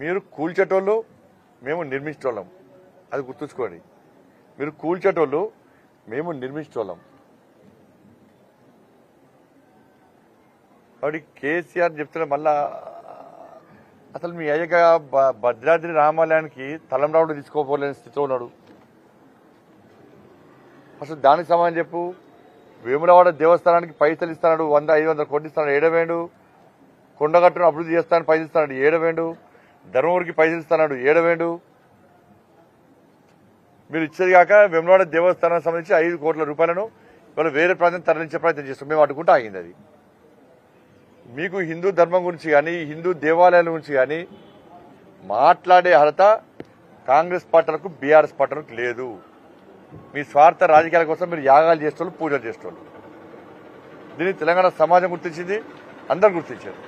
మీరు కూల్చేటోళ్ళు, మేము నిర్మించేటోళ్ళం. అది గుర్తుంచుకోండి. మీరు కూల్చేటోళ్ళు, మేము నిర్మించేటోళ్ళం. కాబట్టి కేసీఆర్ చెప్తున్నా మళ్ళా అసలు మీ అయ్యగా భద్రాద్రి రామాలయానికి తలంరావుడు తీసుకోపోలేని స్థితిలో ఉన్నాడు. అసలు దానికి సమాధానం చెప్పు. వేములవాడ దేవస్థానానికి పైసలు ఇస్తున్నాడు, 100-500 కోట్లు ఇస్తున్నాడు, ఏడవేండు. కొండగట్టును అభివృద్ధి చేస్తానని పైసలు ఇస్తున్నాడు, ఏడవేండు. ధర్మవరికి పైసలు ఇస్తున్నాడు, ఏడవేండు. మీరు ఇచ్చేది కాక వేములవాడ దేవస్థానానికి సంబంధించి 5 కోట్ల రూపాయలను ఇవాళ వేరే ప్రాంతం తరలించే ప్రయత్నం చేస్తాం. మేము అడ్డుకుంటూ ఆగింది. అది మీకు హిందూ ధర్మం గురించి కానీ హిందూ దేవాలయాల గురించి కానీ మాట్లాడే అర్హత కాంగ్రెస్ పార్టీలకు బీఆర్ఎస్ పార్టీలకు లేదు. మీ స్వార్థ రాజకీయాల కోసం మీరు యాగాలు చేసేవాళ్ళు, పూజలు చేసేవాళ్ళు. దీన్ని తెలంగాణ సమాజం గుర్తించింది, అందరు గుర్తించారు.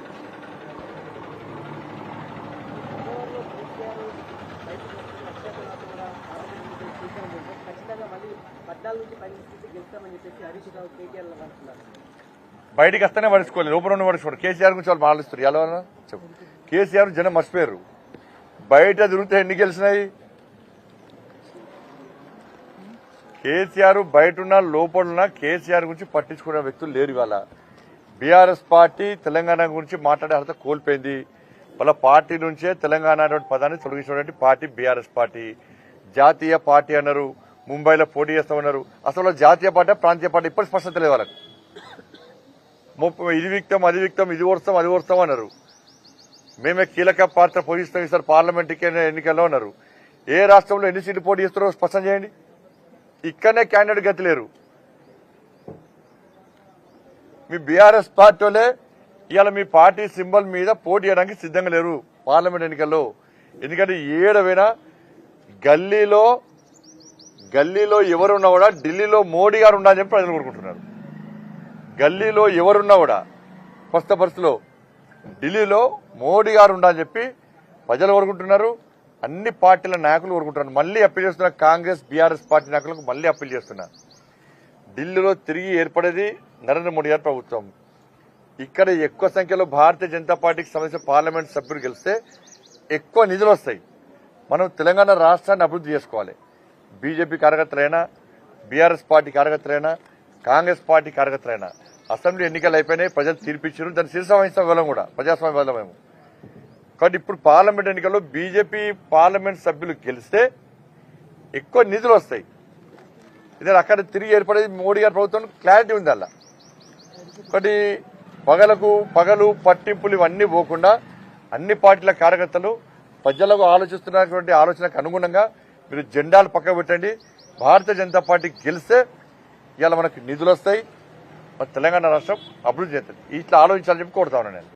బయటికి వస్తేనే పడుచుకోలేదు, లోపల ఉన్న పడుచుకోండి. కేసీఆర్ గురించి వాళ్ళు మాట్లాడుస్తారు. ఎలా చెప్పు. కేసీఆర్ జనం మర్చిపోయారు. బయట తిరిగితే ఎన్ని గెలిచినాయి? కేసీఆర్ బయట లోపల కేసీఆర్ గురించి పట్టించుకునే వ్యక్తులు లేరు. ఇవాళ బీఆర్ఎస్ పార్టీ తెలంగాణ గురించి మాట్లాడే అర్హత కోల్పోయింది. వాళ్ళ పార్టీ నుంచే తెలంగాణ అనే పదాన్ని తొలగించినటువంటి పార్టీ బీఆర్ఎస్ పార్టీ. జాతీయ పార్టీ అన్నారు, ముంబైలో పోటీ చేస్తామన్నారు. అసలు జాతీయ పార్టీ ప్రాంతీయ పార్టీ ఇప్పటి స్పష్టత లేదు వాళ్ళకు. ఇది విక్తం, అది విక్తం, ఇది ఓడుస్తాం, అది ఓడుస్తాం అన్నారు. మేమే కీలక పాత్ర పోషిస్తాం ఈసారి పార్లమెంట్ ఎన్నికల్లో అన్నారు. ఏ రాష్ట్రంలో ఎన్ని సీట్లు పోటీ చేస్తారో స్పష్టం చేయండి. ఇక్కడనే క్యాండిడేట్ గతి లేరు. మీ బీఆర్ఎస్ పార్టీలే ఇవాళ మీ పార్టీ సింబల్ మీద పోటీ చేయడానికి సిద్ధంగా లేరు పార్లమెంట్ ఎన్నికల్లో. ఎందుకంటే ఏడవైనా గల్లీలో ఎవరున్నా కూడా ఢిల్లీలో మోడీ గారు ఉండాలని చెప్పి ప్రజలు కోరుకుంటున్నారు. గల్లీలో ఎవరున్నా కూడా కొత్త పరిస్థితిలో ఢిల్లీలో మోడీ గారు ఉండాలని చెప్పి ప్రజలు కోరుకుంటున్నారు. అన్ని పార్టీల నాయకులు కోరుకుంటున్నారు. మళ్లీ అప్పీల్ చేస్తున్నారు. కాంగ్రెస్ బీఆర్ఎస్ పార్టీ నాయకులకు మళ్లీ అప్పీల్ చేస్తున్నారు. ఢిల్లీలో తిరిగి ఏర్పడేది నరేంద్ర మోడీ గారి ప్రభుత్వం. ఇక్కడ ఎక్కువ సంఖ్యలో భారతీయ జనతా పార్టీకి సంబంధించిన పార్లమెంట్ సభ్యులు గెలిస్తే ఎక్కువ నిధులు వస్తాయి. మనం తెలంగాణ రాష్ట్రాన్ని అభివృద్ధి చేసుకోవాలి. బీజేపీ కార్యకర్తలైనా, బీఆర్ఎస్ పార్టీ కార్యకర్తలైనా, కాంగ్రెస్ పార్టీ కార్యకర్తలైనా అసెంబ్లీ ఎన్నికలు అయిపోయినాయి, ప్రజలు తీర్పిచ్చారు. దాన్ని శిరస వహించిన వాళ్ళం కూడా ప్రజాస్వామ్య వాళ్ళం మేము. కాబట్టి ఇప్పుడు పార్లమెంట్ ఎన్నికల్లో బీజేపీ పార్లమెంట్ సభ్యులు గెలిస్తే ఎక్కువ నిధులు వస్తాయి. ఇదే అక్కడ తిరిగి ఏర్పడేది మోడీ గారి ప్రభుత్వం క్లారిటీ ఉంది. అలా ఒకటి పగలు పట్టింపులు ఇవన్నీ పోకుండా అన్ని పార్టీల కార్యకర్తలు ప్రజలకు ఆలోచిస్తున్నటువంటి ఆలోచనకు అనుగుణంగా మీరు జెండాలు పక్క పెట్టండి. భారతీయ జనతా పార్టీ గెలిస్తే ఇవాళ మనకు నిధులు వస్తాయి, తెలంగాణ రాష్ట్రం అభివృద్ధి చేస్తుంది. ఇట్లా ఆలోచించాలని చెప్పి కోరుతా ఉన్నాను నేను.